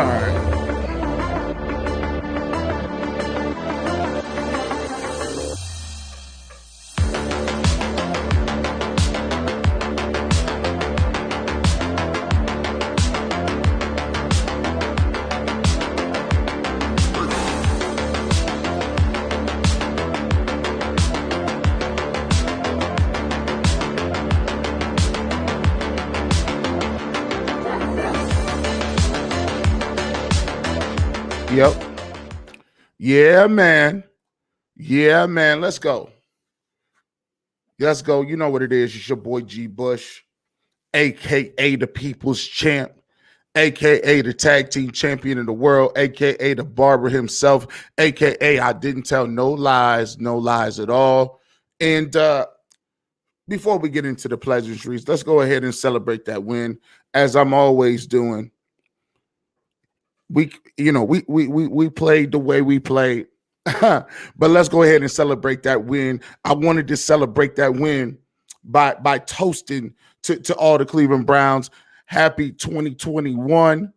right. Yep. Yeah, man. Yeah, man. Let's go. Let's go. You know what it is. It's your boy G Bush, aka the People's Champ, aka the tag team champion of the world, aka the barber himself, aka I didn't tell no lies at all. And before we get into the pleasantries, let's go ahead and celebrate that win, as I'm always doing. We played the way we played, but let's go ahead and celebrate that win. I wanted to celebrate that win by toasting to all the Cleveland Browns. Happy 2021.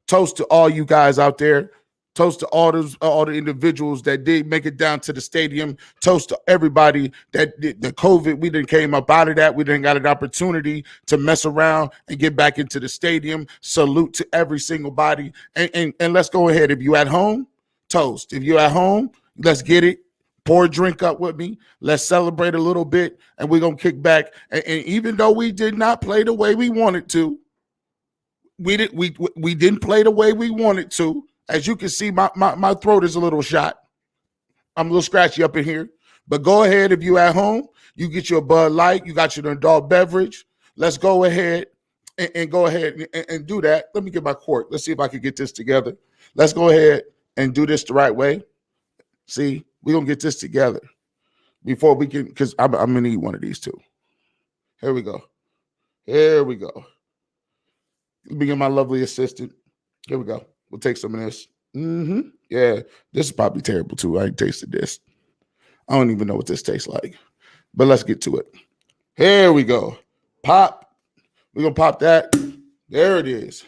Toast to all you guys out there. Toast to all the individuals that did make it down to the stadium. Toast to everybody that did the COVID. We didn't came up out of that. We didn't got an opportunity to mess around and get back into the stadium. Salute to every single body. And let's go ahead. If you at home, toast. If you at home, let's get it. Pour a drink up with me. Let's celebrate a little bit, and we're gonna kick back. And even though we did not play the way we wanted to, we didn't play the way we wanted to. As you can see, my throat is a little shot. I'm a little scratchy up in here. But go ahead, if you at home, you get your Bud Light, you got your adult beverage. Let's go ahead and go ahead and do that. Let me get my cork. Let's see if I can get this together. Let's go ahead and do this the right way. See, we're going to get this together before we can, because I'm going to need one of these two. Here we go. Here we go. Let me get my lovely assistant. Here we go. We'll take some of this. Yeah, this is probably terrible too. I ain't tasted this. I don't even know what this tastes like. But let's get to it. Here we go. Pop. We're going to pop that. There it is.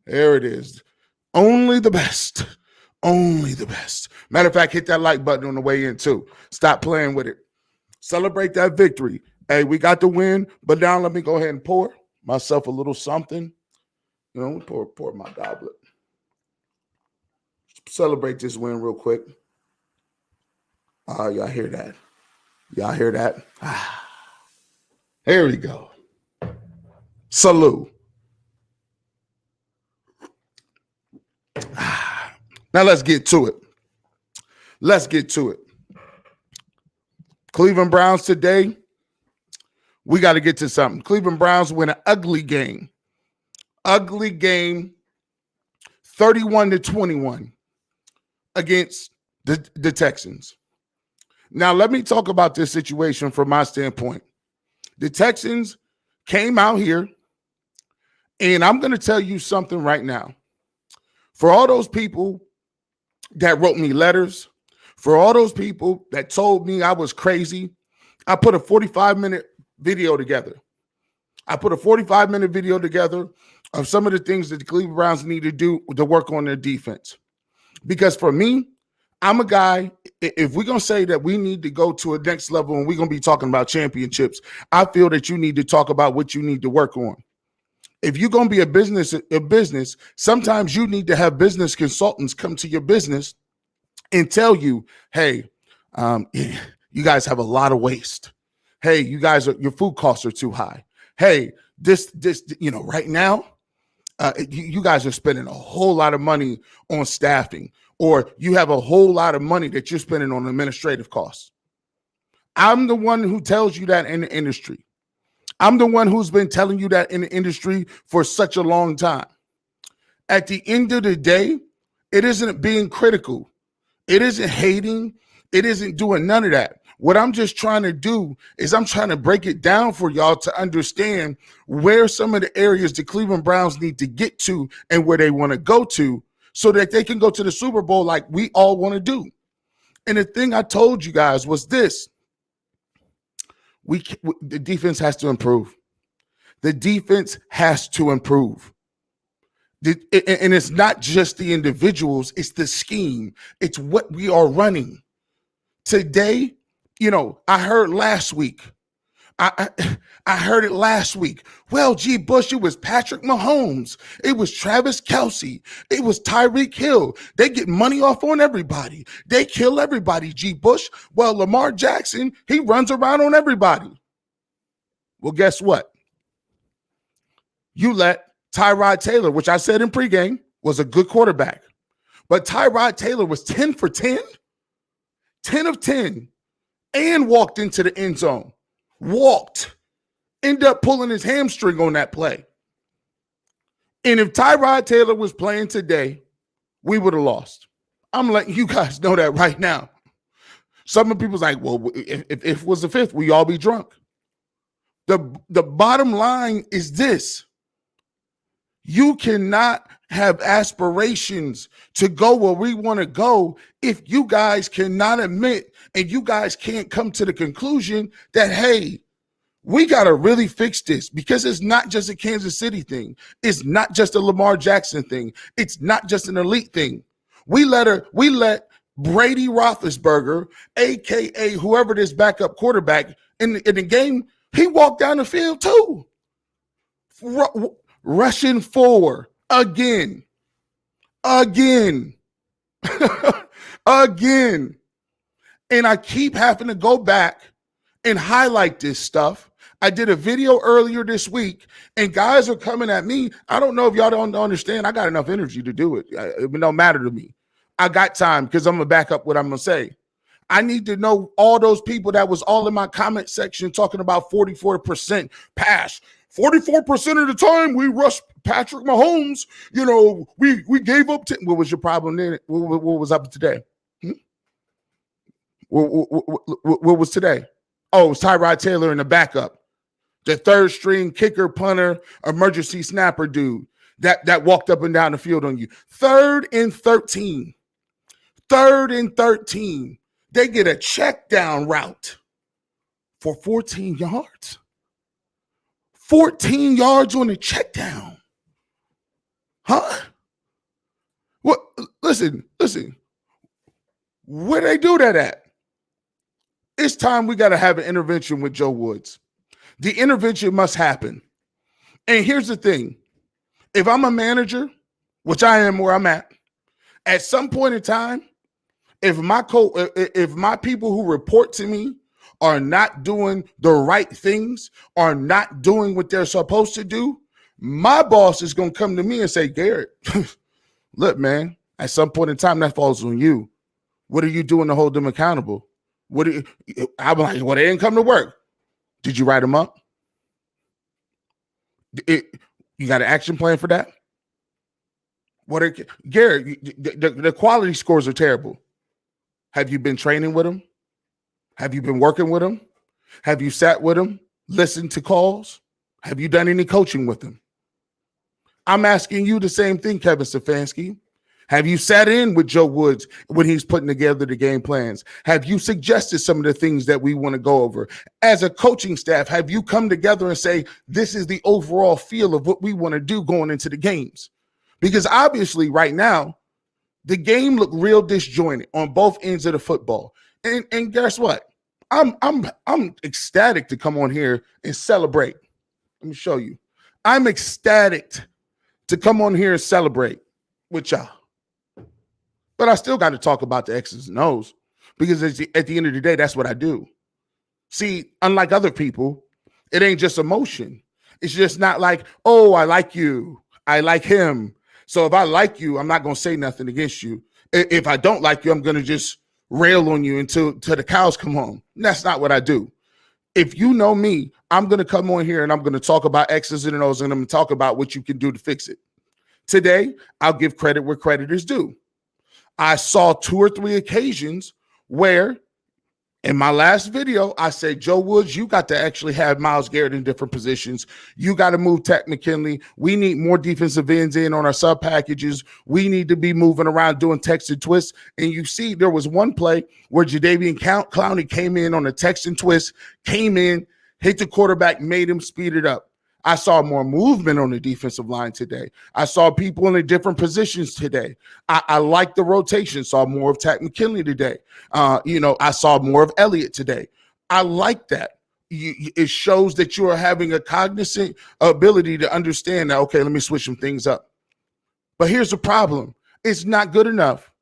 There it is. Only the best. Only the best. Matter of fact, hit that like button on the way in too. Stop playing with it. Celebrate that victory. Hey, we got the win, but now let me go ahead and pour myself a little something. You know, pour my goblet. Celebrate this win real quick. Y'all hear that? Y'all hear that? Here we go. Salute. Now let's get to it. Let's get to it. Cleveland Browns today, we got to get to something. Cleveland Browns win an ugly game. Ugly game, 31-21 against the Texans. Now, let me talk about this situation from my standpoint. The Texans came out here, and I'm going to tell you something right now. For all those people that wrote me letters, for all those people that told me I was crazy, I put a 45-minute video together. I put a 45-minute video together of some of the things that the Cleveland Browns need to do to work on their defense. Because for me, I'm a guy, if we're going to say that we need to go to a next level and we're going to be talking about championships, I feel that you need to talk about what you need to work on. If you're going to be a business, sometimes you need to have business consultants come to your business and tell you, hey, you guys have a lot of waste. Hey, your food costs are too high. Hey, this, right now, you guys are spending a whole lot of money on staffing, or you have a whole lot of money that you're spending on administrative costs. I'm the one who tells you that in the industry. I'm the one who's been telling you that in the industry for such a long time. At the end of the day, it isn't being critical. It isn't hating. It isn't doing none of that. What I'm just trying to do is I'm trying to break it down for y'all to understand where some of the areas the Cleveland Browns need to get to and where they want to go to so that they can go to the Super Bowl like we all want to do. And the thing I told you guys was this. The defense has to improve. The defense has to improve. And it's not just the individuals, it's the scheme. It's what we are running. Today, I heard last week. I heard it last week. Well, G. Bush, it was Patrick Mahomes. It was Travis Kelce. It was Tyreek Hill. They get money off on everybody. They kill everybody, G. Bush. Well, Lamar Jackson, he runs around on everybody. Well, guess what? You let Tyrod Taylor, which I said in pregame, was a good quarterback. But Tyrod Taylor was 10 for 10, 10 of 10, and walked into the end zone. Ended up pulling his hamstring on that play. And if Tyrod Taylor was playing today, we would have lost. I'm letting you guys know that right now. Some of people's like, well, if it was the fifth, we all be drunk. The bottom line is this. You cannot have aspirations to go where we want to go if you guys cannot admit and you guys can't come to the conclusion that, hey, we got to really fix this, because it's not just a Kansas City thing. It's not just a Lamar Jackson thing. It's not just an elite thing. We let Brady Roethlisberger, a.k.a. whoever this backup quarterback in the game, he walked down the field too. Rushing forward again. Again. And I keep having to go back and highlight this stuff. I did a video earlier this week, and guys are coming at me. I don't know if y'all don't understand. I got enough energy to do it. It don't matter to me. I got time because I'm going to back up what I'm going to say. I need to know all those people that was all in my comment section talking about 44% pass. 44% of the time we rushed Patrick Mahomes. We gave up. What was your problem then? What was up today? What was today? Oh, it was Tyrod Taylor in the backup. The third string kicker, punter, emergency snapper dude that walked up and down the field on you. 3rd and 13. 3rd and 13. They get a check down route for 14 yards. 14 yards on the check down. Huh? What? Listen. Where they do that at? It's time we got to have an intervention with Joe Woods. The intervention must happen. And here's the thing. If I'm a manager, which I am where I'm at some point in time, if my people who report to me are not doing the right things, are not doing what they're supposed to do, my boss is going to come to me and say, Garrett, look, man, at some point in time, that falls on you. What are you doing to hold them accountable? I'm like, well, they didn't come to work. Did you write them up? You got an action plan for that? Garrett, the quality scores are terrible. Have you been training with them? Have you been working with them? Have you sat with them, listened to calls? Have you done any coaching with them? I'm asking you the same thing, Kevin Stefanski. Have you sat in with Joe Woods when he's putting together the game plans? Have you suggested some of the things that we want to go over? As a coaching staff, have you come together and say, this is the overall feel of what we want to do going into the games? Because obviously right now, the game looked real disjointed on both ends of the football. And guess what? I'm ecstatic to come on here and celebrate. Let me show you. I'm ecstatic to come on here and celebrate with y'all. But I still got to talk about the X's and O's, because at the end of the day, that's what I do. See, unlike other people, it ain't just emotion. It's just not like, oh, I like you. I like him. So if I like you, I'm not going to say nothing against you. If I don't like you, I'm going to just rail on you until the cows come home. And that's not what I do. If you know me, I'm going to come on here and I'm going to talk about X's and O's, and I'm going to talk about what you can do to fix it. Today, I'll give credit where credit is due. I saw 2 or 3 occasions where in my last video, I said, Joe Woods, you got to actually have Myles Garrett in different positions. You got to move Tech McKinley. We need more defensive ends in on our sub packages. We need to be moving around doing Texan twists. And you see, there was one play where Jadeveon Clowney came in on a Texan twist, came in, hit the quarterback, made him speed it up. I saw more movement on the defensive line today. I saw people in the different positions today. I like the rotation. Saw more of Takk McKinley today. I saw more of Elliott today. I like that. It shows that you are having a cognizant ability to understand that, okay, let me switch some things up. But here's the problem. It's not good enough.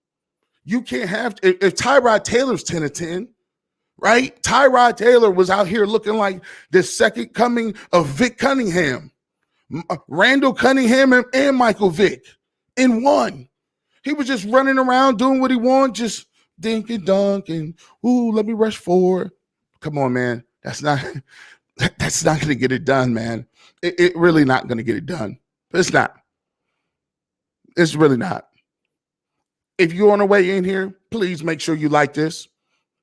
You can't have, if Tyrod Taylor's 10 of 10, right? Tyrod Taylor was out here looking like the second coming of Vic Cunningham, Randall Cunningham and Michael Vick in one. He was just running around doing what he wanted, just dink and dunk and, ooh, let me rush forward. Come on, man. That's not going to get it done, man. It really not going to get it done. It's not. It's really not. If you're on the way in here, please make sure you like this.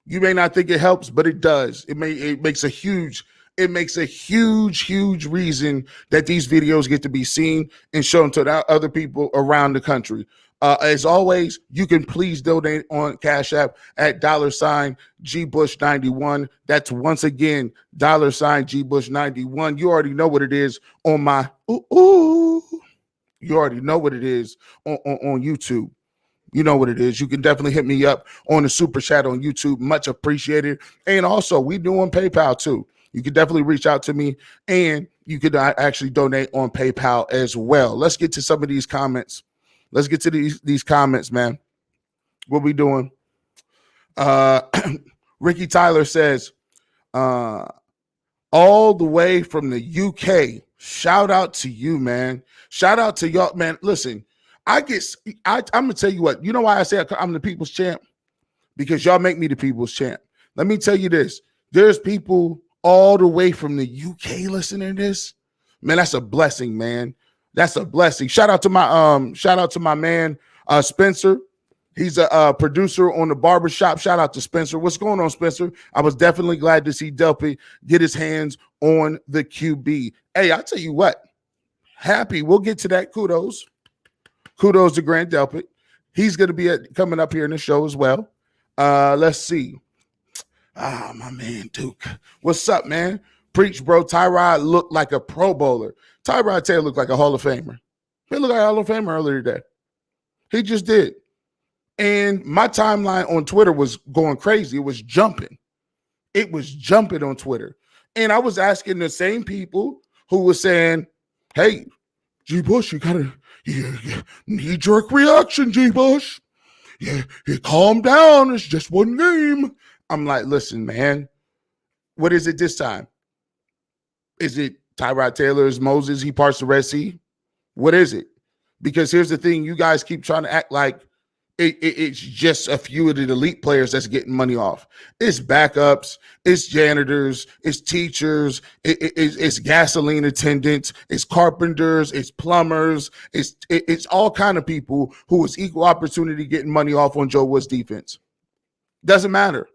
You may not think it helps, but it does. It makes a huge reason that these videos get to be seen and shown to other people around the country. As always, you can please donate on Cash App at $GBush91. That's once again $GBush91. You already know what it is on my You already know what it is on YouTube. You know what it is. You can definitely hit me up on the super chat on YouTube. Much appreciated. And also, we do on PayPal too. You can definitely reach out to me, and you could actually donate on PayPal as well. Let's get to some of these comments. Let's get to these comments, man. What we doing? Ricky Tyler says, all the way from the UK. Shout out to you, man. Shout out to y'all, man. Listen, I'm going to tell you what. You know why I say I'm the people's champ? Because y'all make me the people's champ. Let me tell you this. There's people all the way from the UK listening to this. Man, that's a blessing, man. That's a blessing. Shout out to my man, Spencer. He's a producer on the barbershop. Shout out to Spencer. What's going on, Spencer? I was definitely glad to see Delpit get his hands on the QB. Hey, I'll tell you what. Happy. We'll get to that. Kudos to Grant Delpit. He's going to be coming up here in the show as well. Let's see. My man, Duke. What's up, man? Preach, bro. Tyrod looked like a Pro Bowler. Tyrod Taylor looked like a Hall of Famer. He looked like a Hall of Famer earlier today. He just did. And my timeline on Twitter was going crazy. It was jumping. It was jumping on Twitter. And I was asking the same people who were saying, hey, G. Bush, you got to knee-jerk reaction, G. Bush. Yeah, calm down. It's just one game. I'm like, listen, man, what is it this time? Is it Tyrod Taylor's Moses? He parts the Red Sea? What is it? Because here's the thing. You guys keep trying to act like it's just a few of the elite players that's getting money off. It's backups. It's janitors. It's teachers. It's gasoline attendants. It's carpenters. It's plumbers. It's all kind of people who is equal opportunity getting money off on Joe Wood's defense. Doesn't matter.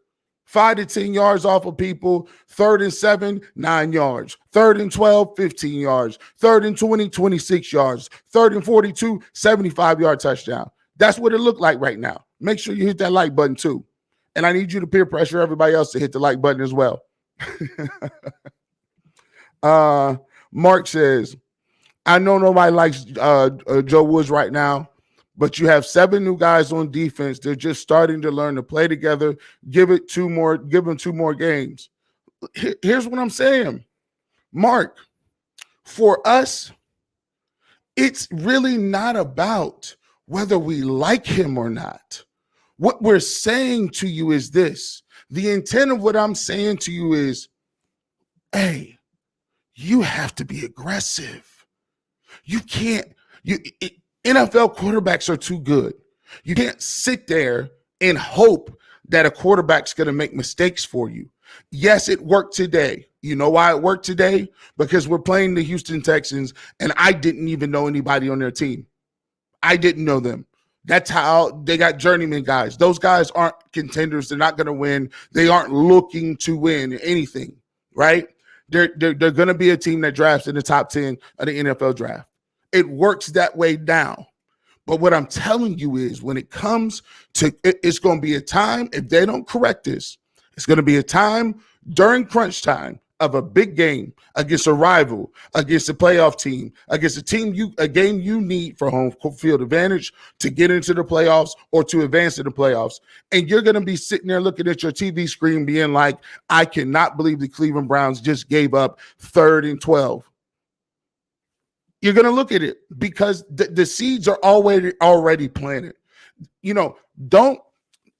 5 to 10 yards off of people. 3rd and 7, 9 yards. 3rd and 12, 15 yards. 3rd and 20, 26 yards. 3rd and 42, 75-yard touchdown. That's what it looked like right now. Make sure you hit that like button too. And I need you to peer pressure everybody else to hit the like button as well. Mark says, I know nobody likes Joe Woods right now, but you have 7 new guys on defense. They're just starting to learn to play together. Give them 2 more games. Here's what I'm saying. Mark, for us, it's really not about whether we like him or not. What we're saying to you is this. The intent of what I'm saying to you is, hey, you have to be aggressive. You can't, NFL quarterbacks are too good. You can't sit there and hope that a quarterback's going to make mistakes for you. Yes, it worked today. You know why it worked today? Because we're playing the Houston Texans, and I didn't even know anybody on their team. I didn't know them. That's how they got journeyman guys. Those guys aren't contenders. They're not going to win. They aren't looking to win anything, right? They're going to be a team that drafts in the top 10 of the NFL draft. It works that way now. But what I'm telling you is when it comes to it's going to be a time, if they don't correct this, it's going to be a time during crunch time of a big game against a rival, against a playoff team, against a game you need for home field advantage to get into the playoffs or to advance to the playoffs. And you're going to be sitting there looking at your TV screen being like, I cannot believe the Cleveland Browns just gave up 3rd and 12. You're going to look at it because the seeds are already planted.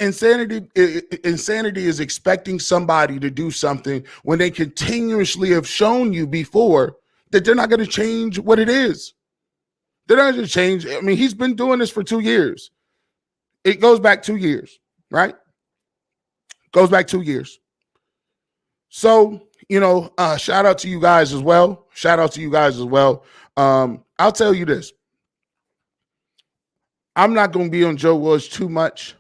Insanity is expecting somebody to do something when they continuously have shown you before that they're not going to change what it is. They're not going to change. I mean, he's been doing this for 2 years. It goes back 2 years, right? Goes back 2 years. So, shout out to you guys as well. I'll tell you this. I'm not going to be on Joe Woods too much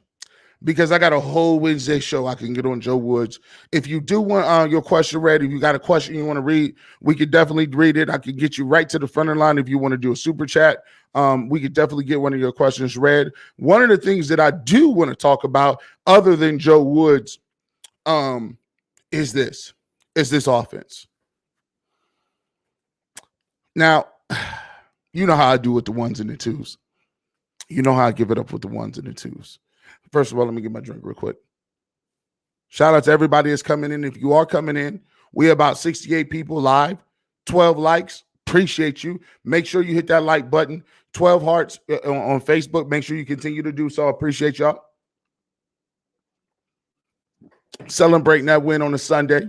because I got a whole Wednesday show I can get on Joe Woods. If you do want your question read, if you got a question you want to read, we could definitely read it. I could get you right to the front of the line if you want to do a super chat. We could definitely get one of your questions read. One of the things that I do want to talk about other than Joe Woods is this offense. Now, you know how I do with the ones and the twos. You know how I give it up with the ones and the twos. First of all, let me get my drink real quick. Shout out to everybody that's coming in. If you are coming in, we're about 68 people live, 12 likes. Appreciate you. Make sure you hit that like button. 12 hearts on Facebook. Make sure you continue to do so. Appreciate y'all. Celebrating that win on a Sunday.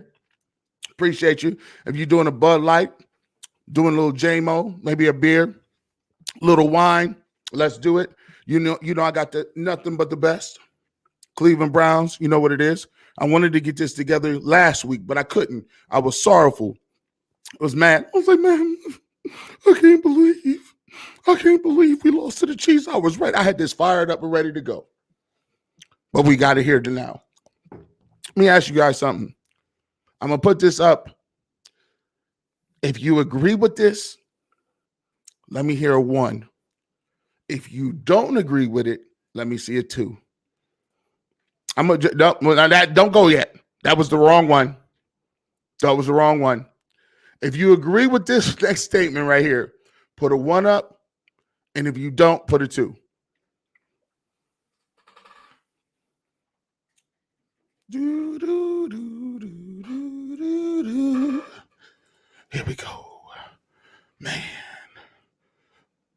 Appreciate you. If you're doing a Bud Light, doing a little JMO, maybe a beer, little wine, let's do it. You know, I got the nothing but the best. Cleveland Browns, you know what it is. I wanted to get this together last week, but I couldn't. I was sorrowful. I was mad. I was like, man, I can't believe we lost to the Chiefs. I was right. I had this fired up and ready to go. But we got it here to now. Let me ask you guys something. I'm going to put this up. If you agree with this, let me hear a 1. If you don't agree with it, let me see a 2. Don't go yet. That was the wrong one. If you agree with this next statement right here, put a 1 up. And if you don't, put a 2. Here we go. Man.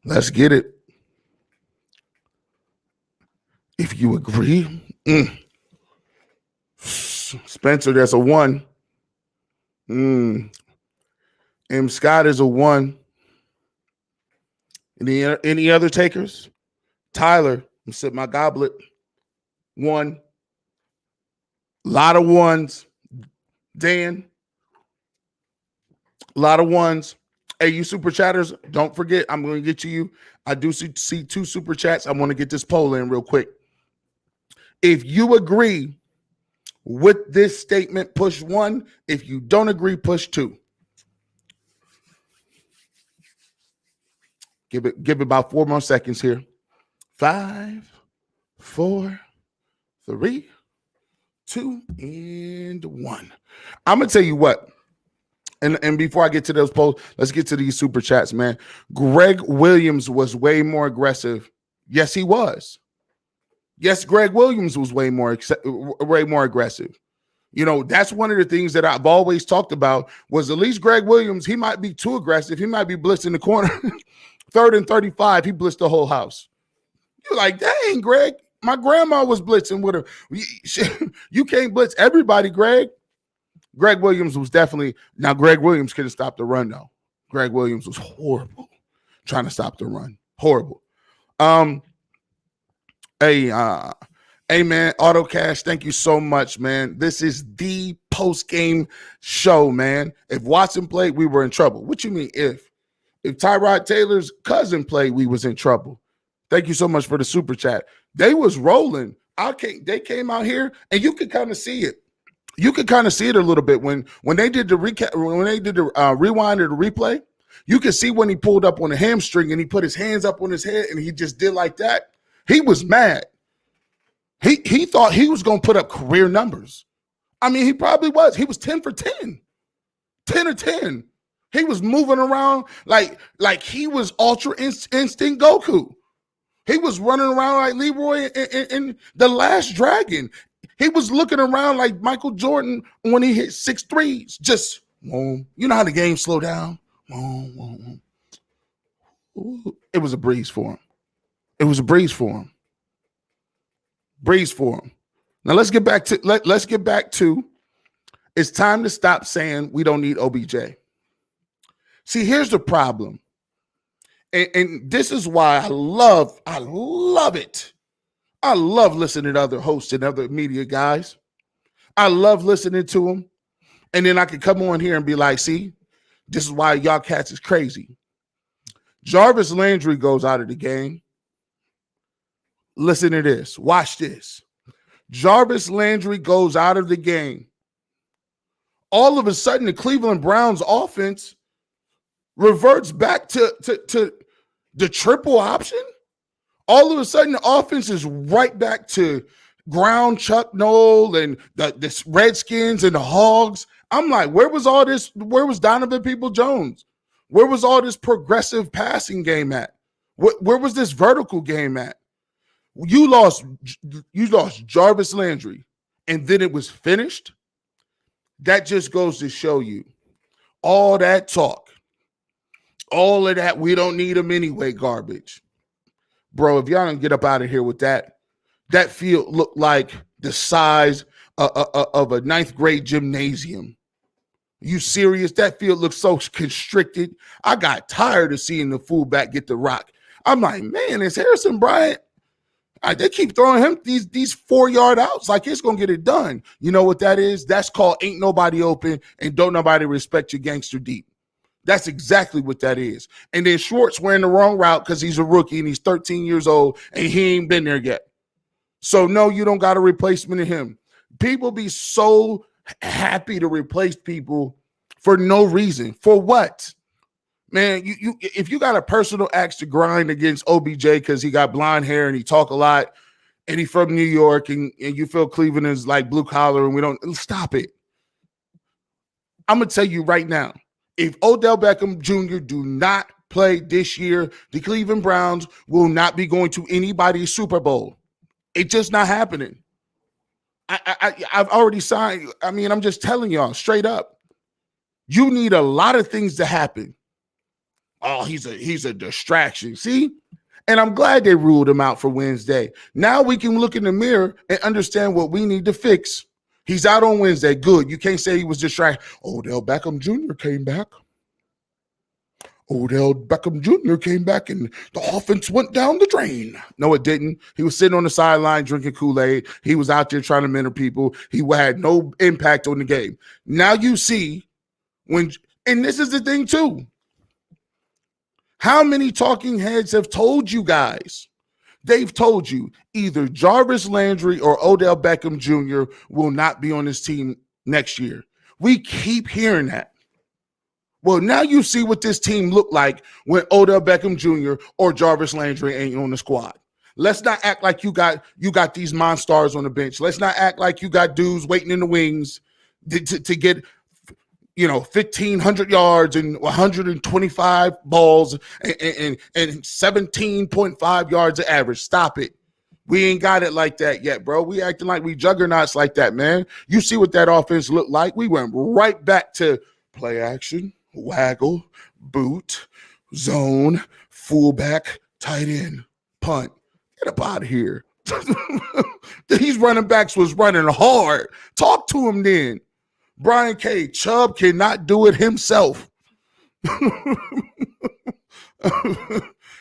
Let's get it. If you agree, Spencer, that's a 1. M. Scott is a 1. Any other takers? Tyler, I'm sip my goblet. 1. A lot of 1s. Dan, a lot of 1s. Hey, you super chatters, don't forget, I'm going to get to you. I do see 2 super chats. I want to get this poll in real quick. If you agree with this statement, push 1. If you don't agree, push 2. Give it about 4 more seconds here. 5, 4, 3, 2, and 1. I'm going to tell you what. And before I get to those polls, let's get to these super chats, man. Greg Williams was way more aggressive. Yes, he was. Yes, Greg Williams was way more aggressive. You know, that's one of the things that I've always talked about was at least Greg Williams, he might be too aggressive. He might be blitzing the corner. 3rd and 35, he blitzed the whole house. You're like, dang, Greg, my grandma was blitzing with her. You can't blitz everybody, Greg. Greg Williams was definitely – now, Greg Williams couldn't stop the run, though. Greg Williams was horrible trying to stop the run. Horrible. Hey, man, Auto Cash, thank you so much, man. This is the post-game show, man. If Watson played, we were in trouble. What you mean if? If Tyrod Taylor's cousin played, we was in trouble. Thank you so much for the super chat. They was rolling. They came out here, and you could kind of see it. You could kind of see it a little bit when they did the rewind or the replay. You could see when he pulled up on the hamstring and he put his hands up on his head and he just did like that. He was mad. He thought he was going to put up career numbers. I mean, he probably was. He was 10 for 10. 10 of 10. He was moving around like he was Ultra Instinct Goku. He was running around like Leroy in The Last Dragon. He was looking around like Michael Jordan when he hit 6 threes. Just, you know how the game slowed down? It was a breeze for him. It was a breeze for him. Breeze for him. Now let's get back to it's time to stop saying we don't need OBJ. See, here's the problem. And this is why I love it. I love listening to other hosts and other media guys. I love listening to them. And then I can come on here and be like, see, this is why y'all cats is crazy. Jarvis Landry goes out of the game. Listen to this. Watch this. Jarvis Landry goes out of the game. All of a sudden, the Cleveland Browns offense reverts back to the triple option. All of a sudden, the offense is right back to ground Chuck Noll and the Redskins and the Hogs. I'm like, where was all this? Where was Donovan Peoples-Jones? Where was all this progressive passing game at? Where was this vertical game at? You lost Jarvis Landry, and then it was finished. That just goes to show you all that talk, all of that we don't need him anyway garbage. Bro, if y'all don't get up out of here with that field looked like the size of a ninth grade gymnasium. You serious? That field looks so constricted. I got tired of seeing the fullback get the rock. I'm like, man, it's Harrison Bryant. They keep throwing him these 4-yard outs like it's going to get it done. You know what that is? That's called ain't nobody open and don't nobody respect your gangster deep. That's exactly what that is. And then Schwartz wearing the wrong route because he's a rookie and he's 13 years old and he ain't been there yet. So, no, you don't got a replacement of him. People be so happy to replace people for no reason. For what? Man, you if you got a personal axe to grind against OBJ because he got blonde hair and he talk a lot and he from New York and you feel Cleveland is like blue collar and we don't – stop it. I'm going to tell you right now, if Odell Beckham Jr. do not play this year, the Cleveland Browns will not be going to anybody's Super Bowl. It's just not happening. I've already signed. I mean, I'm just telling y'all straight up. You need a lot of things to happen. Oh, he's a distraction. See? And I'm glad they ruled him out for Wednesday. Now we can look in the mirror and understand what we need to fix. He's out on Wednesday. Good. You can't say he was distracted. Odell Beckham Jr. came back. Odell Beckham Jr. came back and the offense went down the drain. No, it didn't. He was sitting on the sideline drinking Kool-Aid. He was out there trying to mentor people. He had no impact on the game. Now you see and this is the thing too. How many talking heads have told you guys? They've told you either Jarvis Landry or Odell Beckham Jr. will not be on this team next year. We keep hearing that. Well, now you see what this team looked like when Odell Beckham Jr. or Jarvis Landry ain't on the squad. Let's not act like you got these monsters on the bench. Let's not act like you got dudes waiting in the wings to get 1,500 yards and 125 balls and 17.5 yards of average. Stop it. We ain't got it like that yet, bro. We acting like we juggernauts like that, man. You see what that offense looked like? We went right back to play action, waggle, boot, zone, fullback, tight end, punt. Get up out of here. These running backs was running hard. Talk to him then. Brian K. Chubb cannot do it himself.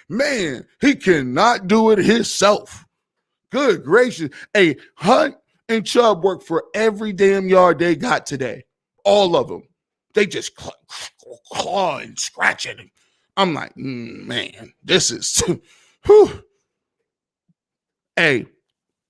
Man, he cannot do it himself. Good gracious. Hey, Hunt and Chubb worked for every damn yard they got today. All of them. They just claw and scratching. I'm like, man, this is whew. Hey,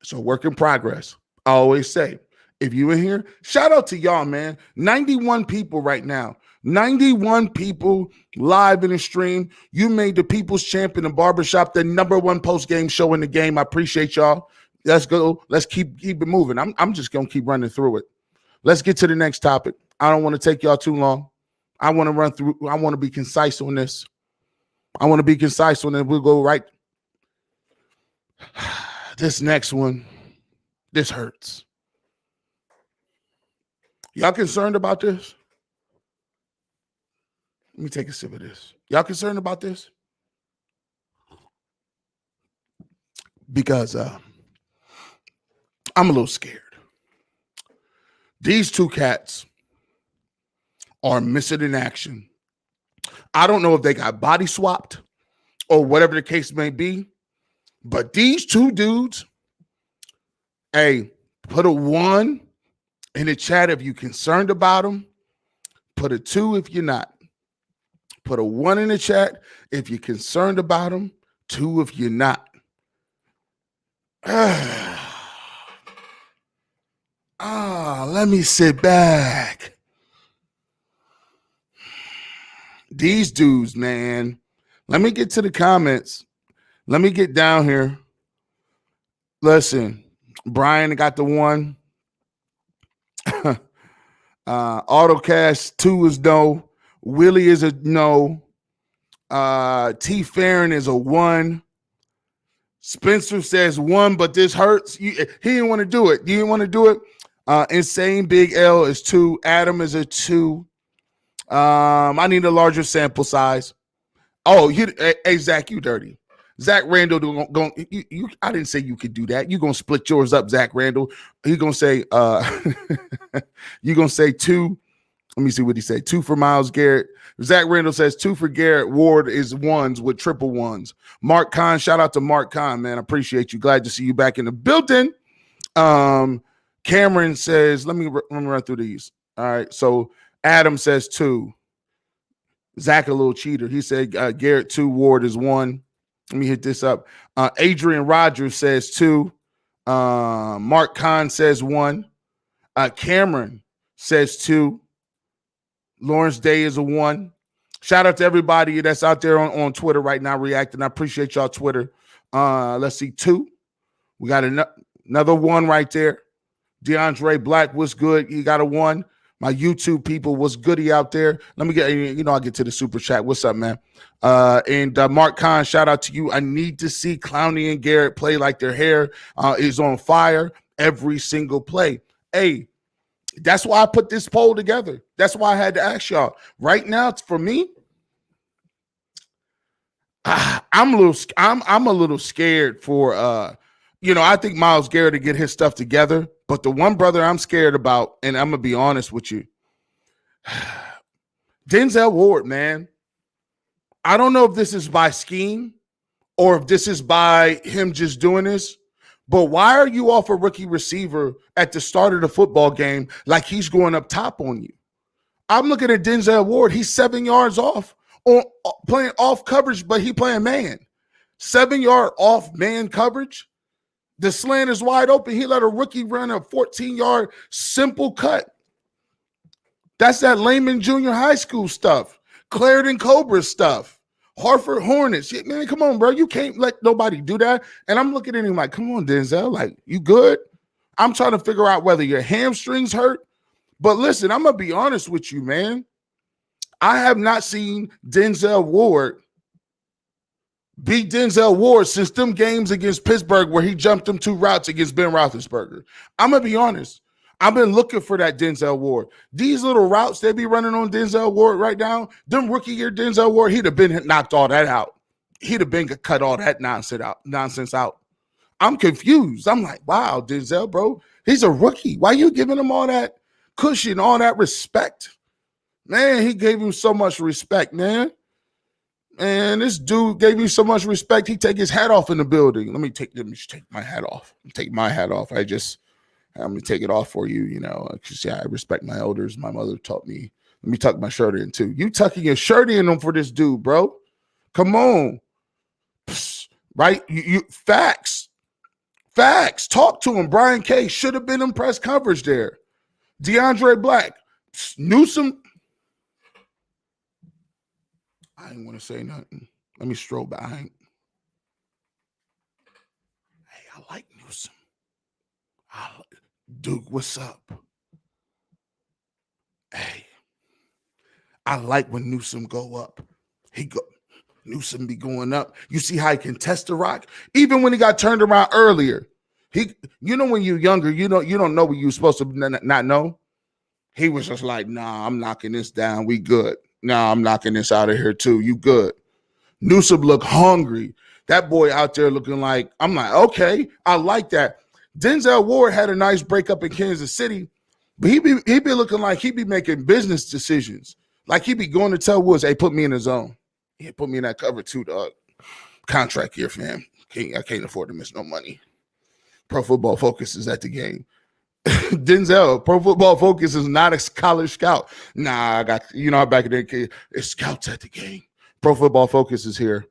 it's a work in progress. I always say, if you in here, shout out to y'all, man. 91 people right now. 91 people live in the stream. You made the People's Champ in the Barbershop the #1 post-game show in the game. I appreciate y'all. Let's go. Let's keep it moving. I'm just going to keep running through it. Let's get to the next topic. I don't want to take y'all too long. I want to be concise on this. We'll go right. This next one, this hurts. Y'all concerned about this? Let me take a sip of this. Y'all concerned about this? Because I'm a little scared. These two cats are missing in action. I don't know if they got body swapped or whatever the case may be, but these two dudes, hey, put a 1 in the chat if you're concerned about them. Put a 2 if you're not. Put a 1 in the chat if you're concerned about them. 2 if you're not. Let me sit back. These dudes, man. Let me get to the comments. Let me get down here. Listen, Brian got the 1. Autocast 2 is no. Willie is a no. T. Farron is a 1. Spencer says 1, but this hurts. He didn't want to do it. You didn't want to do it. Insane Big L is 2. Adam is a 2. I need a larger sample size. Oh, hey Zach, you dirty. Zach Randall I didn't say you could do that. You're gonna split yours up, Zach Randall. He's gonna say you're gonna say 2. Let me see what he said. 2 for Myles Garrett. Zach Randall says 2 for Garrett. Ward is 1s with triple 1s. Mark Kahn, shout out to Mark Kahn, man. I appreciate you. Glad to see you back in the building. Cameron says, let me run through these. All right. So Adam says 2. Zach a little cheater. He said Garrett 2, Ward is 1. Let me hit this up. Adrian Rogers says 2. Mark Kahn says 1. Cameron says 2. Lawrence Day is a 1. Shout out to everybody that's out there on Twitter right now reacting. I appreciate y'all Twitter. Let's see, 2. We got another 1 right there. DeAndre Black, what's good? He got a 1. My YouTube people, what's goody out there? Let me get, I'll get to the super chat. What's up, man? And Mark Kahn, shout out to you. I need to see Clowney and Garrett play like their hair is on fire every single play. Hey, that's why I put this poll together. That's why I had to ask y'all. Right now, for me, I'm a little scared for I think Myles Garrett to get his stuff together. But the one brother I'm scared about, and I'm gonna be honest with you, Denzel Ward, man. I don't know if this is by scheme or if this is by him just doing this. But why are you off a rookie receiver at the start of the football game like he's going up top on you? I'm looking at Denzel Ward. He's 7 yards off on playing off coverage, but he playing man. 7-yard off man coverage. The slant is wide open. He let a rookie run a 14-yard simple cut. That's that Lehman Junior High School stuff. Clarendon Cobra stuff. Hartford Hornets. Man, come on, bro. You can't let nobody do that. And I'm looking at him like, come on, Denzel. Like, you good? I'm trying to figure out whether your hamstrings hurt. But listen, I'm going to be honest with you, man. I have not seen Denzel Ward beat Denzel Ward since them games against Pittsburgh where he jumped them 2 routes against Ben Roethlisberger. I'm going to be honest. I've been looking for that Denzel Ward. These little routes they be running on Denzel Ward right now, them rookie year Denzel Ward, he'd have been knocked all that out. He'd have been cut all that nonsense out. I'm confused. I'm like, wow, Denzel, bro, he's a rookie. Why you giving him all that cushion, all that respect? Man, he gave him so much respect, man. And this dude gave me so much respect, he take his hat off in the building. Let me take my hat off. Take my hat off. I'm going to take it off for you, because I respect my elders. My mother taught me. Let me tuck my shirt in, too. You tucking your shirt in for this dude, bro. Come on. Psst, right? You facts. Facts. Talk to him. Brian K. should have been in press coverage there. DeAndre Black. Psst, Newsom. I didn't want to say nothing. Let me stroll behind. Hey, I like Newsom. Duke, what's up? Hey, I like when Newsome go up. Newsome be going up. You see how he can test the rock? Even when he got turned around earlier. When you're younger, you don't know what you're supposed to not know. He was just like, nah, I'm knocking this down. We good. Nah, I'm knocking this out of here too. You good. Newsome look hungry. That boy out there looking like, I'm like, okay, I like that. Denzel Ward had a nice breakup in Kansas City, but he be looking like he be making business decisions. Like he be going to tell Woods, hey, put me in the zone. Yeah, put me in that cover too, dog. Contract year, fam. I can't afford to miss no money. Pro Football Focus is at the game. Denzel, Pro Football Focus is not a college scout. Nah, I got, back in the day, it's scouts at the game. Pro Football Focus is here.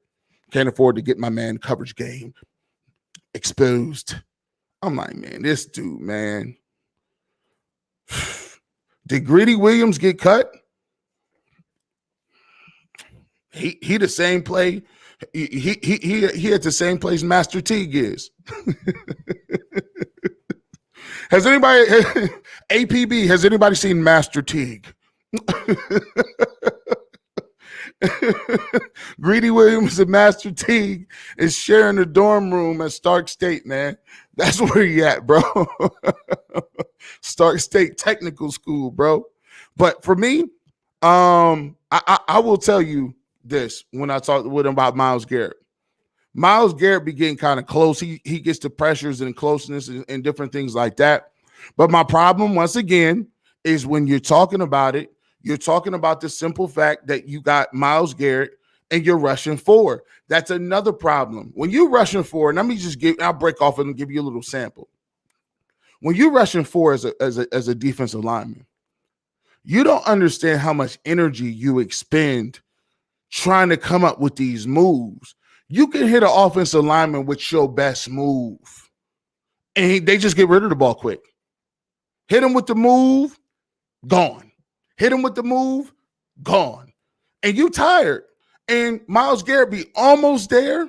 Can't afford to get my man coverage game exposed. I'm like, man, this dude, man. Did Greedy Williams get cut? He the same play. He at the same place Master Teague is. Has anybody APB? Has anybody seen Master Teague? Greedy Williams and Master Teague is sharing the dorm room at Stark State, man. That's where he at, bro. Stark State Technical School, bro. But for me, I will tell you this when I talked with him about Myles Garrett. Myles Garrett be getting kind of close. He gets to pressures and closeness and different things like that. But my problem, once again, is when you're talking about it, you're talking about the simple fact that you got Myles Garrett and you're rushing forward. That's another problem. When you're rushing forward, I'll break off and give you a little sample. When you're rushing forward as a defensive lineman, you don't understand how much energy you expend trying to come up with these moves. You can hit an offensive lineman with your best move, and they just get rid of the ball quick. Hit him with the move, gone. Hit him with the move, gone. And you tired. And Myles Garrett be almost there,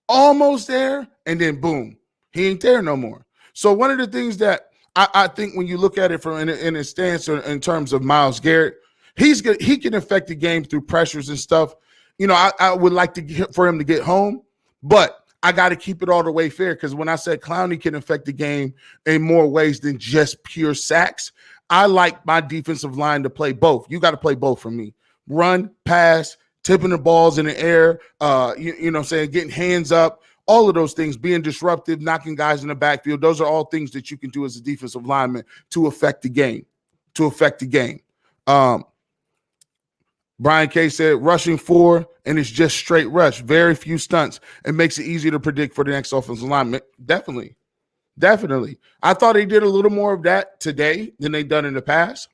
and then boom, he ain't there no more. So one of the things that I think when you look at it from in a stance or in terms of Myles Garrett, he can affect the game through pressures and stuff. I would like for him to get home, but I got to keep it all the way fair, because when I said Clowney can affect the game in more ways than just pure sacks, I like my defensive line to play both. You got to play both for me. Run, pass, tipping the balls in the air, getting hands up, all of those things, being disruptive, knocking guys in the backfield. Those are all things that you can do as a defensive lineman to affect the game, Brian K said, rushing 4, and it's just straight rush. Very few stunts. It makes it easier to predict for the next offensive lineman. Definitely. I thought they did a little more of that today than they've done in the past.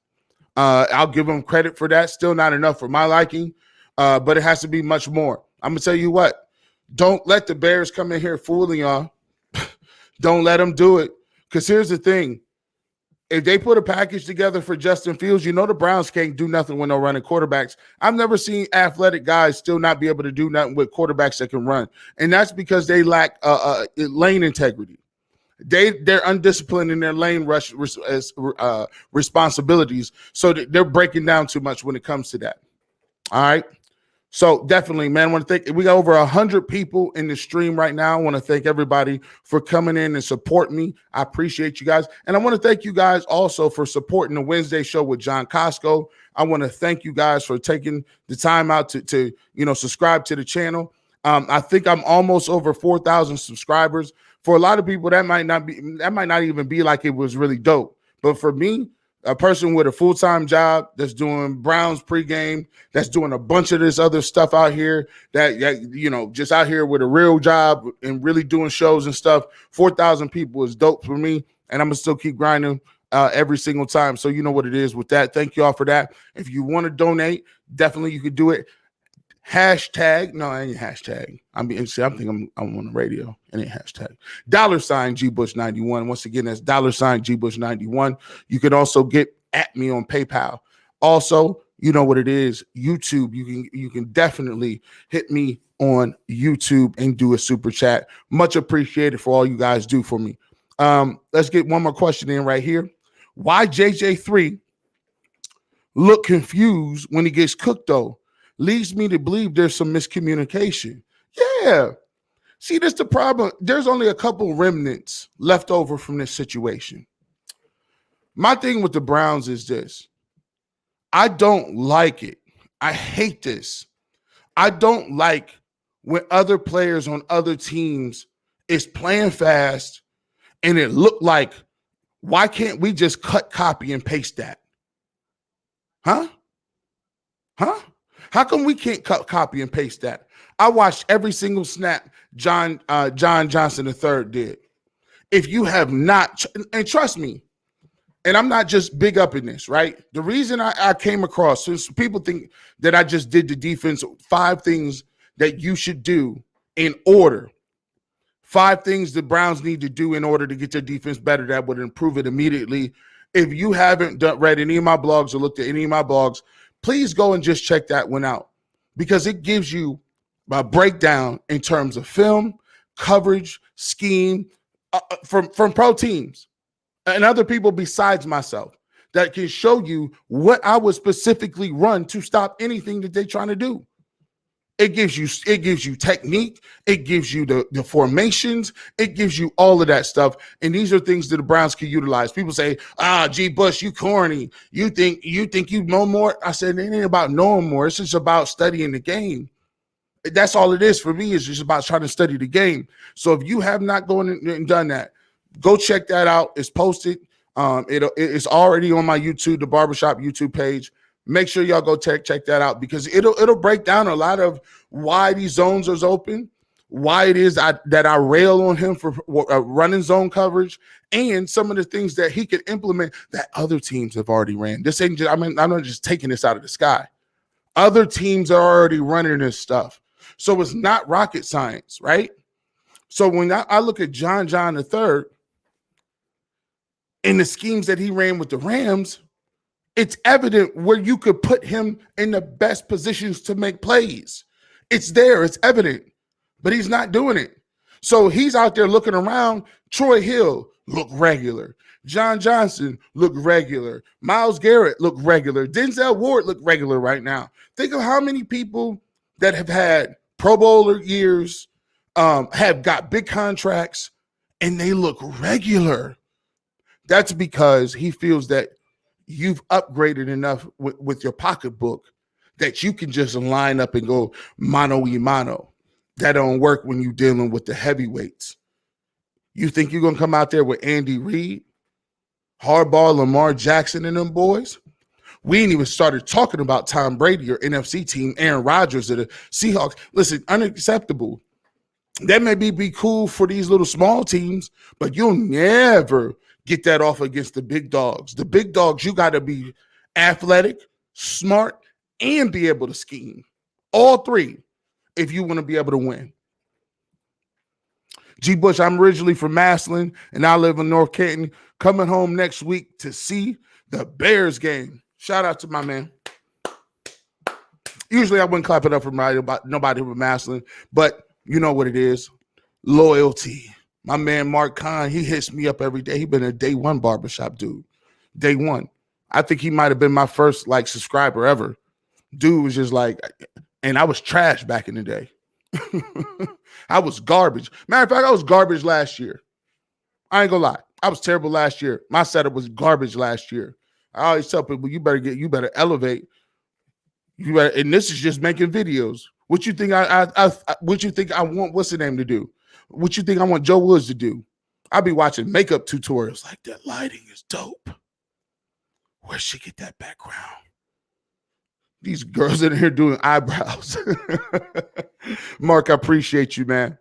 I'll give them credit for that. Still not enough for my liking, but it has to be much more. I'm going to tell you what. Don't let the Bears come in here fooling y'all. Don't let them do it. Because here's the thing. If they put a package together for Justin Fields, the Browns can't do nothing with no running quarterbacks. I've never seen athletic guys still not be able to do nothing with quarterbacks that can run. And that's because they lack lane integrity. They're undisciplined in their lane rush responsibilities. So they're breaking down too much when it comes to that. All right. So definitely, man, I want to thank, we got over 100 people in the stream right now. I want to thank everybody for coming in and supporting me. I appreciate you guys. And I want to thank you guys also for supporting the Wednesday show with John Costco. I want to thank you guys for taking the time out to subscribe to the channel. I think I'm almost over 4,000 subscribers. For a lot of people, that might not even be like it was really dope. But for me, a person with a full-time job that's doing Browns pregame, that's doing a bunch of this other stuff out here, that just out here with a real job and really doing shows and stuff, 4,000 people is dope for me, and I'm going to still keep grinding every single time. So you know what it is with that. Thank you all for that. If you want to donate, definitely you could do it. Hashtag, no, I ain't hashtag. I'm on the radio. It ain't hashtag. $GBush91. Once again, that's $GBush91. You can also get at me on PayPal. Also, you know what it is. YouTube. You can definitely hit me on YouTube and do a super chat. Much appreciated for all you guys do for me. Let's get one more question in right here. Why JJ3 look confused when he gets cooked, though, leads me to believe there's some miscommunication. Yeah. See, that's the problem. There's only a couple remnants left over from this situation. My thing with the Browns is this. I don't like it. I hate this. I don't like when other players on other teams is playing fast and it looked like, why can't we just cut, copy, and paste that? Huh? How come we can't cut, copy, and paste that? I watched every single snap John Johnson III did. If you have not, and trust me, and I'm not just big up in this, right? The reason I came across, since people think that I just did the defense, 5 things that you should do in order. 5 things the Browns need to do in order to get their defense better that would improve it immediately. If you haven't read any of my blogs or looked at any of my blogs, please go and just check that one out, because it gives you a breakdown in terms of film, coverage, scheme from pro teams and other people besides myself that can show you what I would specifically run to stop anything that they're trying to do. It gives you technique. It gives you the formations. It gives you all of that stuff. And these are things that the Browns can utilize. People say, G. Bush, you corny. You think you know more? I said, it ain't about knowing more. It's just about studying the game. That's all it is for me. It's just about trying to study the game. So if you have not gone and done that, go check that out. It's posted. It's already on my YouTube, the Barbershop YouTube page. Make sure y'all go check that out, because it'll break down a lot of why these zones are open, why it is that I rail on him for running zone coverage, and some of the things that he could implement that other teams have already ran. This ain't just, I'm not just taking this out of the sky. Other teams are already running this stuff. So it's not rocket science, right? So when I look at John III and the schemes that he ran with the Rams, it's evident where you could put him in the best positions to make plays. It's there. It's evident. But he's not doing it. So he's out there looking around. Troy Hill looked regular. John Johnson looked regular. Myles Garrett looked regular. Denzel Ward looked regular right now. Think of how many people that have had Pro Bowler years, have got big contracts, and they look regular. That's because he feels that you've upgraded enough with your pocketbook that you can just line up and go mano-y-mano. That don't work when you're dealing with the heavyweights. You think you're going to come out there with Andy Reid, Harbaugh, Lamar Jackson, and them boys? We ain't even started talking about Tom Brady or NFC team, Aaron Rodgers, or the Seahawks. Listen, unacceptable. That may be cool for these little small teams, but you'll never get that off against the big dogs. The big dogs, you got to be athletic, smart, and be able to scheme. All 3 if you want to be able to win. G. Bush, I'm originally from Massillon, and I live in North Canton. Coming home next week to see the Bears game. Shout out to my man. Usually I wouldn't clap it up for nobody from Massillon, but you know what it is. Loyalty. My man Mark Kahn, he hits me up every day. He been a day one barbershop dude. Day one. I think he might have been my first subscriber ever. Dude was just and I was trash back in the day. I was garbage. Matter of fact, I was garbage last year. I ain't gonna lie. I was terrible last year. My setup was garbage last year. I always tell people, you better elevate. You better, and this is just making videos. What you think what you think I want, what's the name to do? What you think I want Joe Woods to do? I'll be watching makeup tutorials like that lighting is dope. Where'd she get that background? These girls in here doing eyebrows. Mark, I appreciate you, man.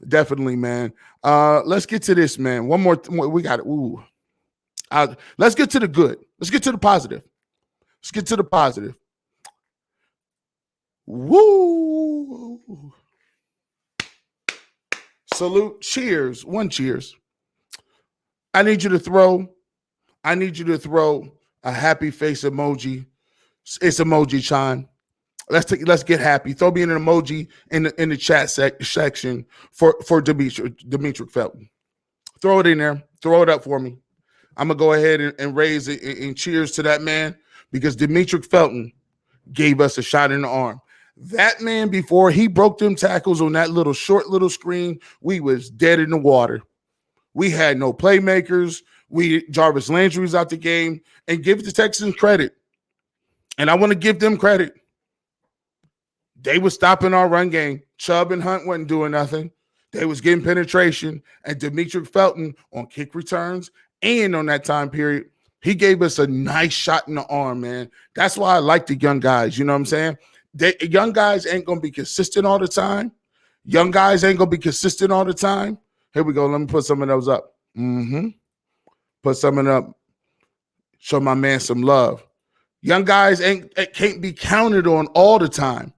Definitely, man. Let's get to this, man. One more. We got it. Ooh. Let's get to the good. Let's get to the positive. Let's get to the positive. Woo. Salute. Cheers. One cheers. I need you to throw a happy face emoji. It's emoji time. Let's get happy. Throw me an emoji in the chat section for Demetric Felton. Throw it in there. Throw it up for me. I'm gonna go ahead and raise it and cheers to that man, because Demetric Felton gave us a shot in the arm. That man, before he broke them tackles on that short little screen, we was dead in the water. We had no playmakers. Jarvis Landry was out the game. And give the Texans credit. And I want to give them credit. They were stopping our run game. Chubb and Hunt wasn't doing nothing. They was getting penetration. And Demetric Felton on kick returns and on that time period, he gave us a nice shot in the arm, man. That's why I like the young guys. You know what I'm saying? Young guys ain't going to be consistent all the time. Young guys ain't going to be consistent all the time. Here we go. Let me put some of those up. Put some of them up. Show my man some love. Young guys can't be counted on all the time.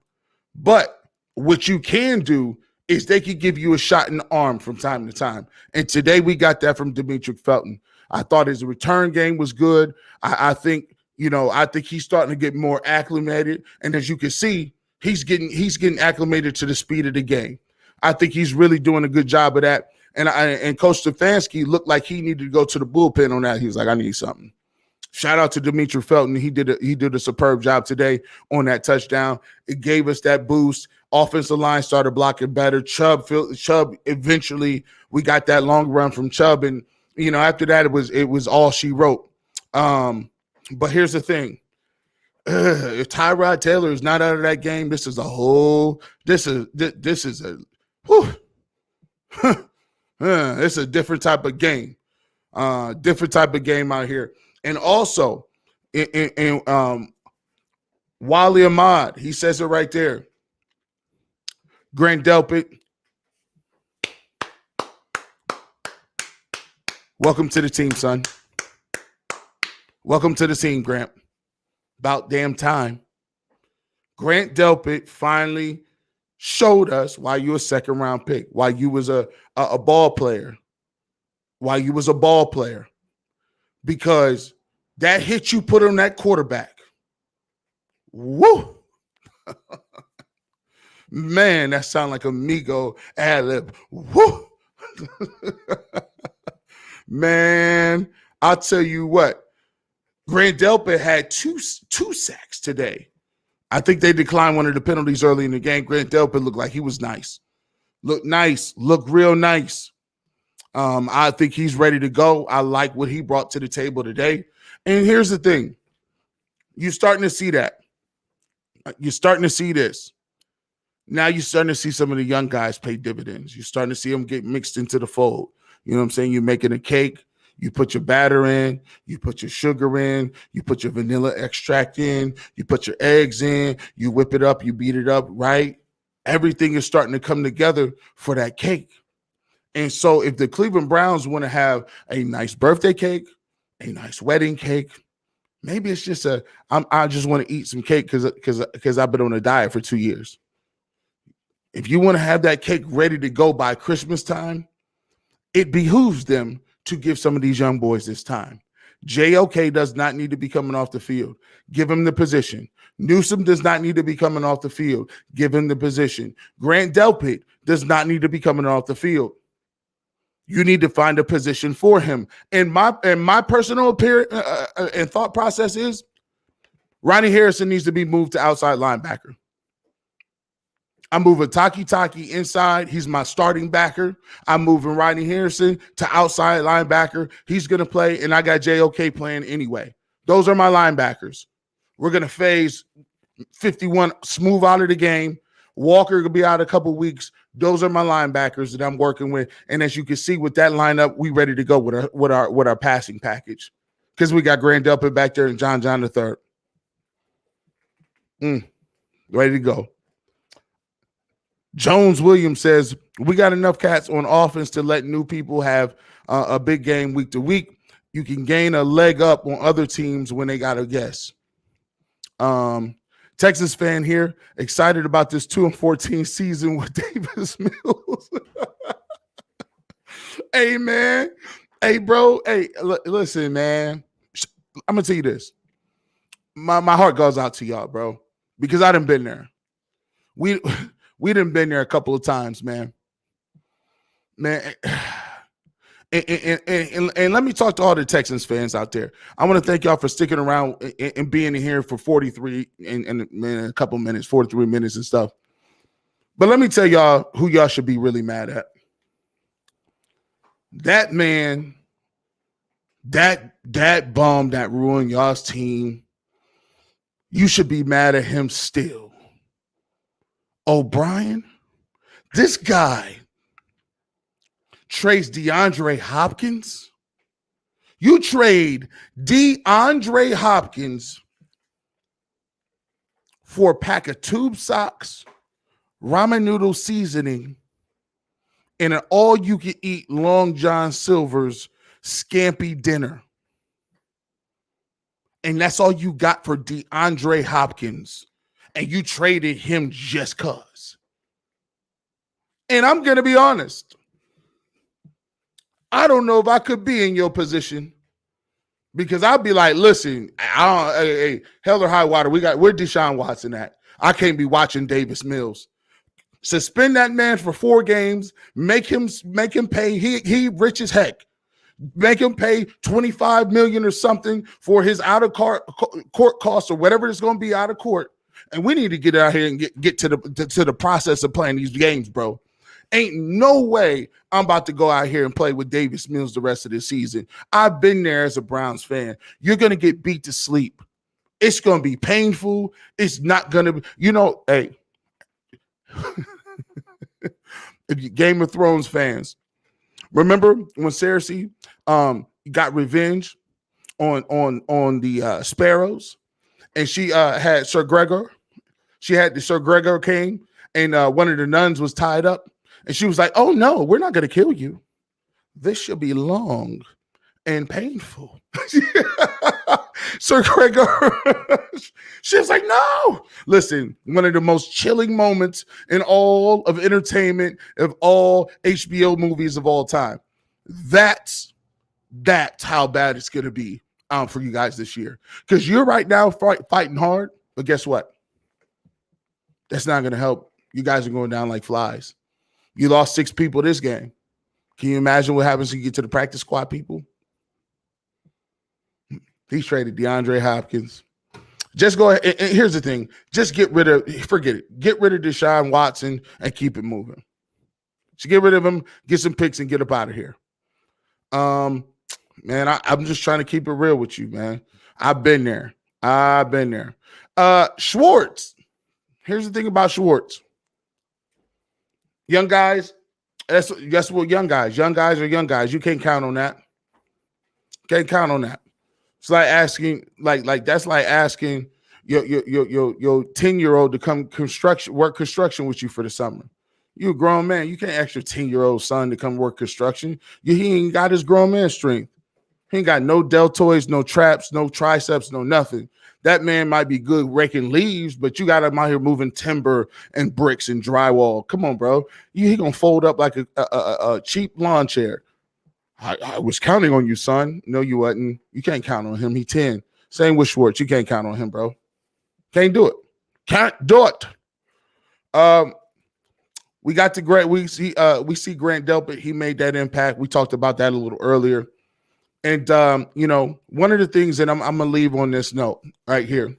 But what you can do is they can give you a shot in the arm from time to time. And today we got that from Demetric Felton. I thought his return game was good. I think he's starting to get more acclimated. And as you can see, he's getting acclimated to the speed of the game. I think he's really doing a good job of that. And Coach Stefanski looked like he needed to go to the bullpen on that. He was like, I need something. Shout out to Demetric Felton. He did a superb job today on that touchdown. It gave us that boost. Offensive line started blocking better. Chubb eventually we got that long run from Chubb, and after that it was all she wrote. But here's the thing: if Tyrod Taylor is not out of that game, this is a it's a different type of game. Different type of game out here. And also, Wally Ahmad, he says it right there. Grant Delpit, welcome to the team, son. Welcome to the team, Grant. About damn time. Grant Delpit finally showed us why you a second-round pick, why you was a ball player, because that hit you put on that quarterback. Woo! Man, that sound like a Migo ad-lib. Woo! Man, I'll tell you what. Grant Delpit had two sacks today. I think they declined one of the penalties early in the game. Grant Delpit looked like he was nice. Looked real nice. I think he's ready to go. I like what he brought to the table today. And here's the thing. You're starting to see that. You're starting to see this. Now you're starting to see some of the young guys pay dividends. You're starting to see them get mixed into the fold. You know what I'm saying? You're making a cake. You put your batter in. You put your sugar in. You put your vanilla extract in. You put your eggs in. You whip it up. You beat it up, right? Everything is starting to come together for that cake. And so if the Cleveland Browns want to have a nice birthday cake, a nice wedding cake, maybe it's just I just want to eat some cake because I've been on a diet for 2 years. If you want to have that cake ready to go by Christmas time, it behooves them to give some of these young boys this time. JOK does not need to be coming off the field. Give him the position. Newsome does not need to be coming off the field. Give him the position. Grant Delpit does not need to be coming off the field. You need to find a position for him. And my personal appearance and thought process is Ronnie Harrison needs to be moved to outside linebacker. I'm moving Takitaki inside. He's my starting backer. I'm moving Ronnie Harrison to outside linebacker. He's going to play, and I got JOK playing anyway. Those are my linebackers. We're going to phase 51 smooth out of the game. Walker will be out a couple weeks. Those are my linebackers that I'm working with. And as you can see with that lineup, we ready to go with our passing package because we got Grant Delpit back there and John III. Ready to go. Jones Williams says, we got enough cats on offense to let new people have a big game week to week. You can gain a leg up on other teams when they got a guess. Texas fan here, excited about this 2-14 season with Davis Mills. Hey, man. Hey, bro. Hey, listen, man. I'm going to tell you this. My heart goes out to y'all, bro, because I done been there. We done been there a couple of times, man. Man, And let me talk to all the Texans fans out there. I want to thank y'all for sticking around and being in here for 43 and a couple minutes, 43 minutes and stuff. But let me tell y'all who y'all should be really mad at. That man, that bum that ruined y'all's team, you should be mad at him still. O'Brien, this guy trades DeAndre Hopkins. You trade DeAndre Hopkins for a pack of tube socks, ramen noodle seasoning, and an all-you-can-eat Long John Silver's scampi dinner. And that's all you got for DeAndre Hopkins. And you traded him just cause. And I'm going to be honest. I don't know if I could be in your position, because I'd be like, listen, hey, hell or high water, we're Deshaun Watson at. I can't be watching Davis Mills. Suspend that man for 4 games, make him pay. He rich as heck. Make him pay $25 million or something for his out of court costs or whatever it's going to be out of court. And we need to get out here and get to the process of playing these games, bro. Ain't no way I'm about to go out here and play with Davis Mills the rest of the season. I've been there as a Browns fan. You're going to get beat to sleep. It's going to be painful. It's not going to be, hey, if you Game of Thrones fans, remember when Cersei got revenge on the Sparrows, and she had Sir Gregor. She had the Sir Gregor came, and one of the nuns was tied up. And she was like, oh, no, we're not going to kill you. This should be long and painful. Sir Gregor, she was like, no. Listen, one of the most chilling moments in all of entertainment, of all HBO movies of all time. That's how bad it's going to be for you guys this year. Because you're right now fighting hard, but guess what? That's not going to help. You guys are going down like flies. You lost 6 people this game. Can you imagine what happens when you get to the practice squad people? He traded DeAndre Hopkins. Just go ahead. And here's the thing. Just forget it. Get rid of Deshaun Watson and keep it moving. So get rid of him, get some picks, and get up out of here. Man, I'm just trying to keep it real with you, man. I've been there. Schwartz. Here's the thing about Schwartz. Young guys, that's what young guys are young guys. You can't count on that. Can't count on that. It's like asking, like that's like asking your 10-year-old to come work construction with you for the summer. You a grown man. You can't ask your 10-year-old son to come work construction. He ain't got his grown man strength. He ain't got no deltoids, no traps, no triceps, no nothing. That man might be good raking leaves, but you got him out here moving timber and bricks and drywall. Come on, bro. He gonna fold up like a cheap lawn chair. I was counting on you, son. No, you wasn't. You can't count on him. He 10. Same with Schwartz. You can't count on him, bro. Can't do it. Can't do it. We got to Grant. We see Grant Delpit. He made that impact. We talked about that a little earlier. And one of the things that I'm gonna leave on this note right here.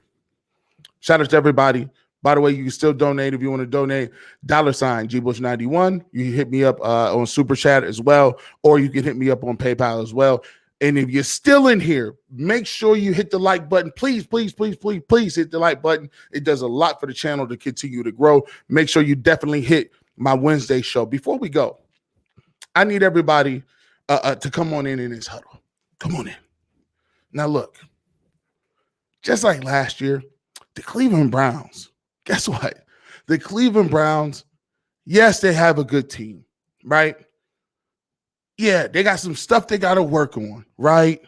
Shout out to everybody. By the way, you can still donate if you want to donate. $, GBush91. You can hit me up on Super Chat as well, or you can hit me up on PayPal as well. And if you're still in here, make sure you hit the like button. Please, please, please, please, please hit the like button. It does a lot for the channel to continue to grow. Make sure you definitely hit my Wednesday show. Before we go, I need everybody to come on in this huddle. Come on in. Now look, just like last year, the Cleveland Browns, guess what? The Cleveland Browns, yes, they have a good team, right? Yeah, they got some stuff they got to work on, right?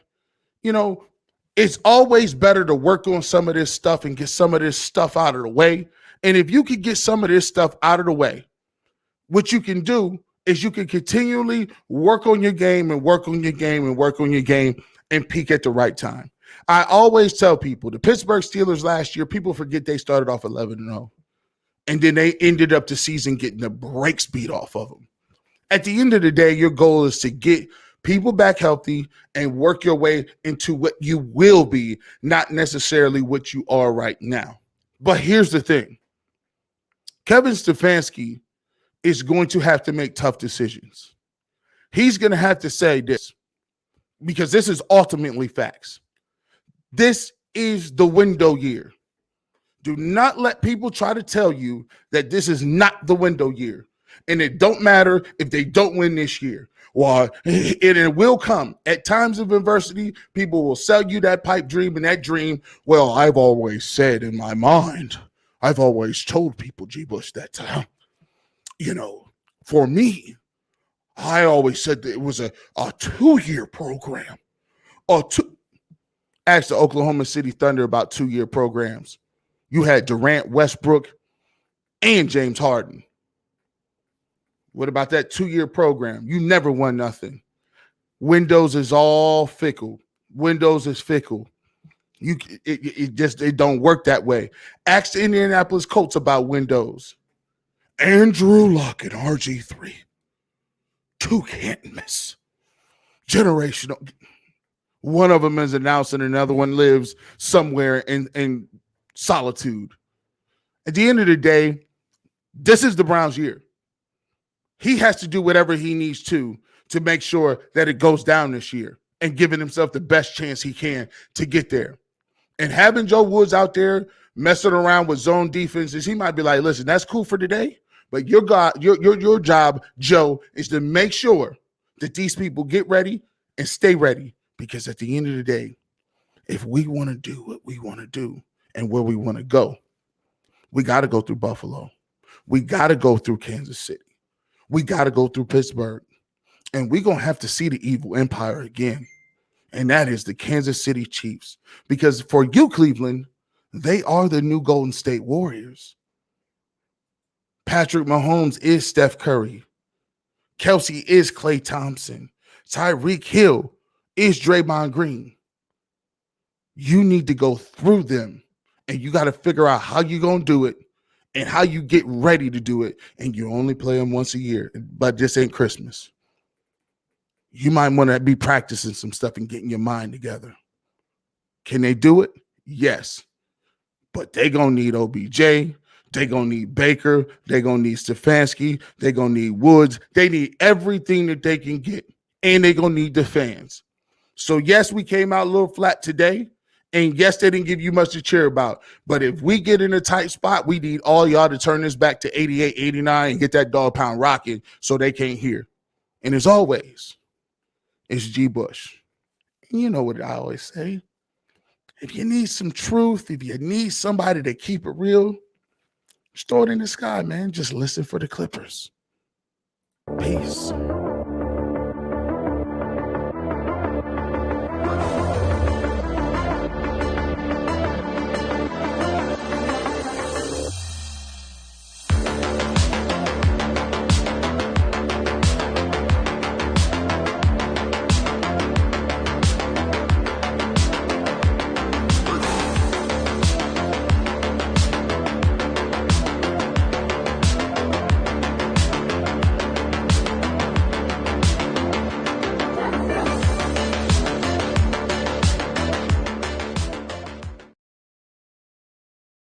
It's always better to work on some of this stuff and get some of this stuff out of the way. And if you could get some of this stuff out of the way, what you can do is you can continually work on your game and work on your game and work on your game and peak at the right time. I always tell people, the Pittsburgh Steelers last year, people forget they started off 11-0. And then they ended up the season getting the brakes beat off of them. At the end of the day, your goal is to get people back healthy, and work your way into what you will be, not necessarily what you are right now. But here's the thing. Kevin Stefanski is going to have to make tough decisions. He's going to have to say this, because this is ultimately facts. This is the window year. Do not let people try to tell you that this is not the window year. And it don't matter if they don't win this year. Well, it will come. At times of adversity, people will sell you that pipe dream, and that dream, well, I've always said in my mind, I've always told people, G. Bush, that, for me, I always said that it was a 2-year program. Ask the Oklahoma City Thunder about 2-year programs. You had Durant, Westbrook, and James Harden. What about that 2-year program? You never won nothing. Windows is all fickle. Windows is fickle. It don't work that way. Ask the Indianapolis Colts about windows. Andrew Luck and RG3. 2 can't miss. Generational. One of them is announced and another one lives somewhere in solitude. At the end of the day, this is the Browns' year. He has to do whatever he needs to make sure that it goes down this year and giving himself the best chance he can to get there. And having Joe Woods out there messing around with zone defenses, he might be like, listen, that's cool for today, but your job, Joe, is to make sure that these people get ready and stay ready. Because at the end of the day, if we want to do what we want to do and where we want to go, we got to go through Buffalo. We got to go through Kansas City. We got to go through Pittsburgh. And we're going to have to see the evil empire again. And that is the Kansas City Chiefs. Because for you, Cleveland, they are the new Golden State Warriors. Patrick Mahomes is Steph Curry. Kelsey is Klay Thompson. Tyreek Hill is Draymond Green. You need to go through them, and you got to figure out how you're going to do it and how you get ready to do it. And you only play them once a year, but this ain't Christmas. You might want to be practicing some stuff and getting your mind together. Can they do it? Yes. But they going to need OBJ. They going to need Baker. They going to need Stefanski. They going to need Woods. They need everything that they can get. And they going to need the fans. So, yes, we came out a little flat today. And, yes, they didn't give you much to cheer about. But if we get in a tight spot, we need all y'all to turn this back to 88, 89 and get that dog pound rocking so they can't hear. And as always, it's G. Bush. And you know what I always say. If you need some truth, if you need somebody to keep it real, just throw it in the sky, man. Just listen for the Clippers. Peace.